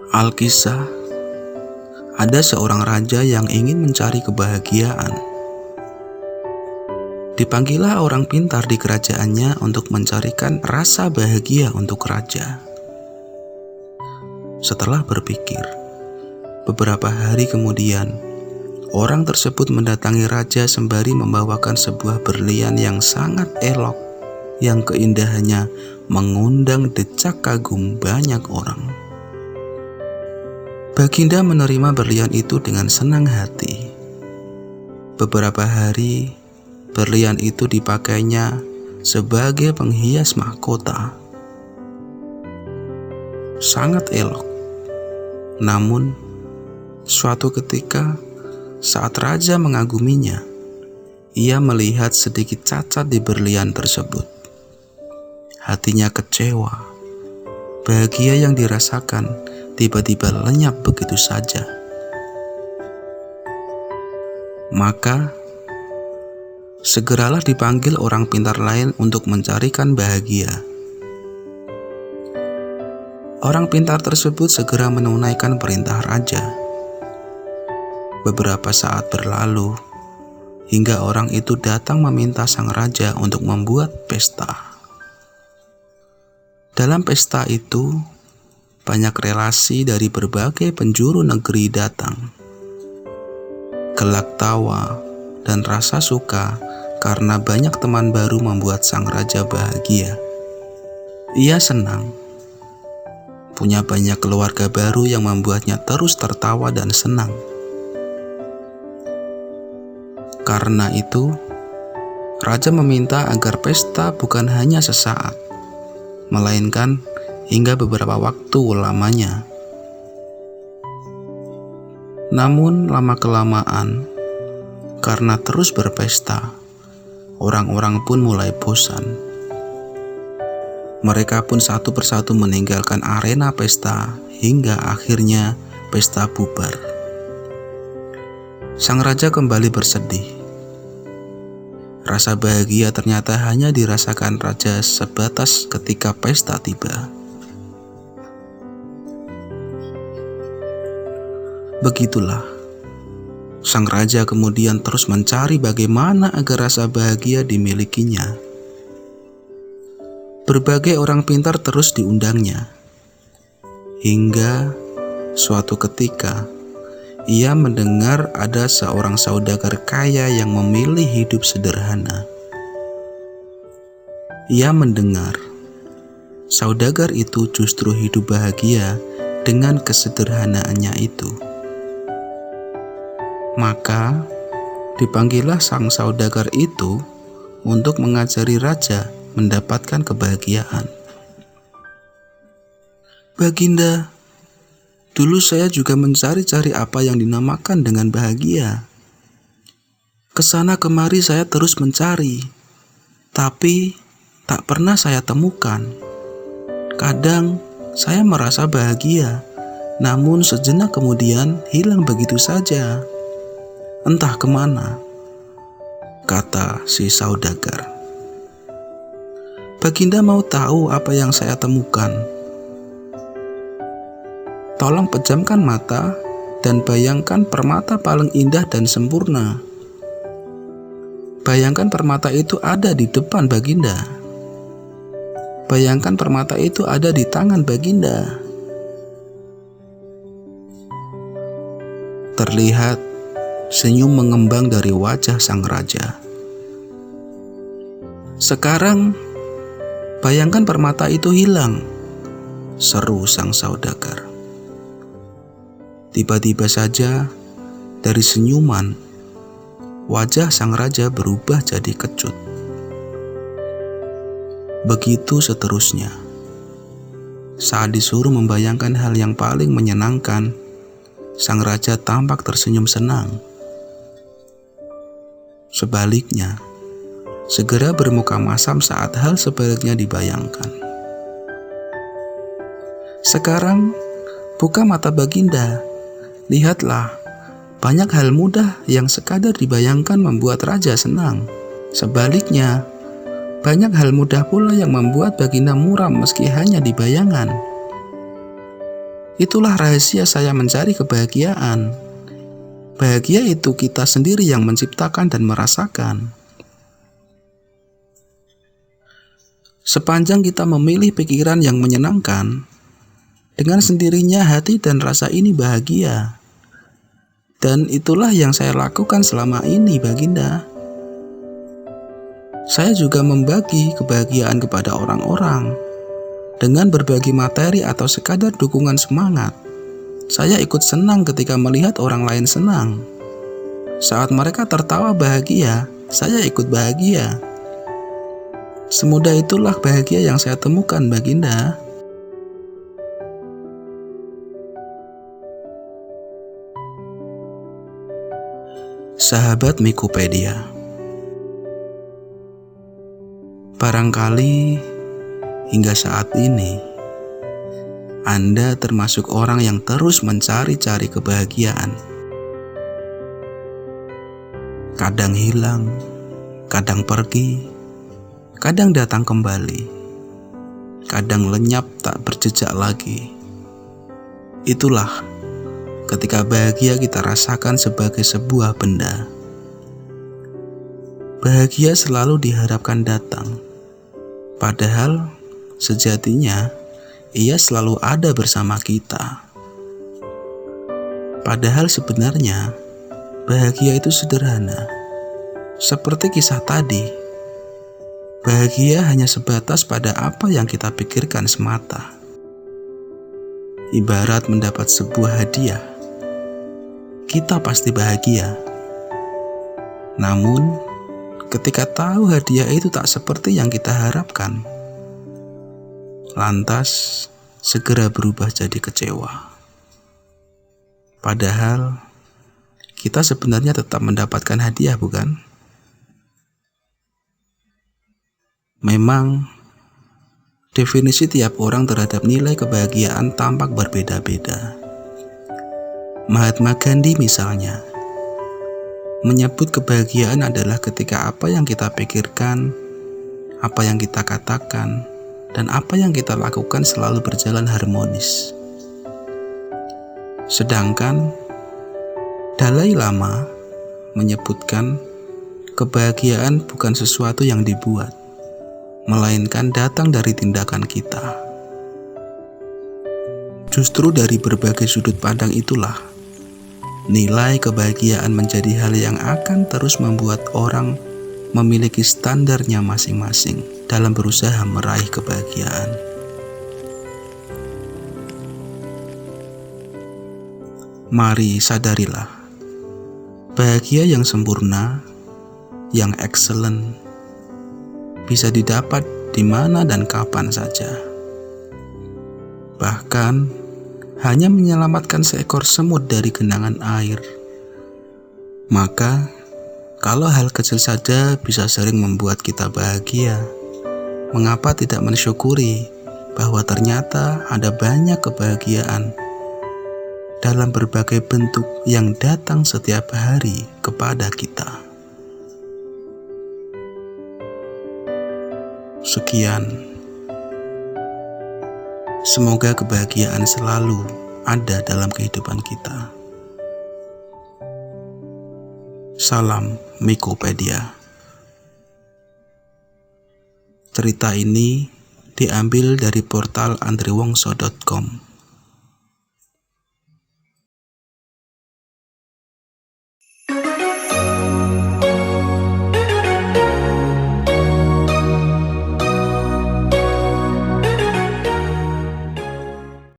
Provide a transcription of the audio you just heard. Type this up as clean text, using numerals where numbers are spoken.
Alkisah, ada seorang raja yang ingin mencari kebahagiaan. Dipanggillah orang pintar di kerajaannya untuk mencarikan rasa bahagia untuk raja. Setelah berpikir, beberapa hari kemudian, orang tersebut mendatangi raja sembari membawakan sebuah berlian yang sangat elok, yang keindahannya mengundang decak kagum banyak orang. Baginda menerima berlian itu dengan senang hati. Beberapa hari, berlian itu dipakainya sebagai penghias mahkota. Sangat elok. Namun, suatu ketika saat raja mengaguminya, ia melihat sedikit cacat di berlian tersebut. Hatinya kecewa. Bahagia yang dirasakan tiba-tiba lenyap begitu saja. Maka, segeralah dipanggil orang pintar lain untuk mencarikan bahagia. Orang pintar tersebut segera menunaikan perintah raja. Beberapa saat berlalu, hingga orang itu datang meminta sang raja untuk membuat pesta. Dalam pesta itu, banyak relasi dari berbagai penjuru negeri datang. Gelak tawa dan rasa suka karena banyak teman baru membuat sang raja bahagia. Ia senang. Punya banyak keluarga baru yang membuatnya terus tertawa dan senang. Karena itu, raja meminta agar pesta bukan hanya sesaat, melainkan hingga beberapa waktu lamanya. Namun lama-kelamaan, karena terus berpesta, orang-orang pun mulai bosan. Mereka pun satu persatu meninggalkan arena pesta hingga akhirnya pesta bubar. Sang raja kembali bersedih. Rasa bahagia ternyata hanya dirasakan raja sebatas ketika pesta tiba. Begitulah, sang raja kemudian terus mencari bagaimana agar rasa bahagia dimilikinya. Berbagai orang pintar terus diundangnya, hingga suatu ketika ia mendengar ada seorang saudagar kaya yang memilih hidup sederhana. Ia mendengar saudagar itu justru hidup bahagia dengan kesederhanaannya itu. Maka dipanggillah sang saudagar itu untuk mengajari raja mendapatkan kebahagiaan. Baginda, dulu saya juga mencari-cari apa yang dinamakan dengan bahagia. Kesana kemari saya terus mencari, tapi tak pernah saya temukan. Kadang saya merasa bahagia, namun sejenak kemudian hilang begitu saja. Entah kemana, kata si saudagar. Baginda mau tahu apa yang saya temukan? Tolong pejamkan mata dan bayangkan permata paling indah dan sempurna. Bayangkan permata itu ada di depan Baginda. Bayangkan permata itu ada di tangan Baginda. Terlihat senyum mengembang dari wajah sang raja. Sekarang, bayangkan permata itu hilang, seru sang saudagar. Tiba-tiba saja, dari senyuman, wajah sang raja berubah jadi kecut. Begitu seterusnya. Saat disuruh membayangkan hal yang paling menyenangkan, sang raja tampak tersenyum senang. Sebaliknya, segera bermuka masam saat hal sebaliknya dibayangkan. Sekarang, buka mata Baginda. Lihatlah, banyak hal mudah yang sekadar dibayangkan membuat raja senang. Sebaliknya, banyak hal mudah pula yang membuat Baginda muram meski hanya di bayangan. Itulah rahasia saya mencari kebahagiaan. Bahagia itu kita sendiri yang menciptakan dan merasakan. Sepanjang kita memilih pikiran yang menyenangkan, dengan sendirinya hati dan rasa ini bahagia. Dan itulah yang saya lakukan selama ini, Baginda. Saya juga membagi kebahagiaan kepada orang-orang dengan berbagi materi atau sekadar dukungan semangat. Saya ikut senang ketika melihat orang lain senang. Saat mereka tertawa bahagia, saya ikut bahagia. Semudah itulah bahagia yang saya temukan, Baginda. Sahabat Mikopedia, barangkali hingga saat ini Anda termasuk orang yang terus mencari-cari kebahagiaan. Kadang hilang, kadang pergi, kadang datang kembali, kadang lenyap tak berjejak lagi. Itulah ketika bahagia kita rasakan sebagai sebuah benda. Bahagia selalu diharapkan datang, padahal sejatinya ia selalu ada bersama kita. Padahal sebenarnya bahagia itu sederhana. Seperti kisah tadi, bahagia hanya sebatas pada apa yang kita pikirkan semata. Ibarat mendapat sebuah hadiah, kita pasti bahagia. Namun, ketika tahu hadiah itu tak seperti yang kita harapkan, lantas segera berubah jadi kecewa. Padahal kita sebenarnya tetap mendapatkan hadiah, bukan? Memang definisi tiap orang terhadap nilai kebahagiaan tampak berbeda-beda. Mahatma Gandhi misalnya menyebut kebahagiaan adalah ketika apa yang kita pikirkan, apa yang kita katakan, dan apa yang kita lakukan selalu berjalan harmonis. Sedangkan Dalai Lama menyebutkan kebahagiaan bukan sesuatu yang dibuat, melainkan datang dari tindakan kita. Justru dari berbagai sudut pandang itulah nilai kebahagiaan menjadi hal yang akan terus membuat orang memiliki standarnya masing-masing dalam berusaha meraih kebahagiaan. Mari sadarilah, bahagia yang sempurna, yang excellent, bisa didapat di mana dan kapan saja. Bahkan hanya menyelamatkan seekor semut dari genangan air. Maka kalau hal kecil saja bisa sering membuat kita bahagia, mengapa tidak mensyukuri bahwa ternyata ada banyak kebahagiaan dalam berbagai bentuk yang datang setiap hari kepada kita. Sekian. Semoga kebahagiaan selalu ada dalam kehidupan kita. Salam Mikopedia. Cerita ini diambil dari portal andriwongso.com.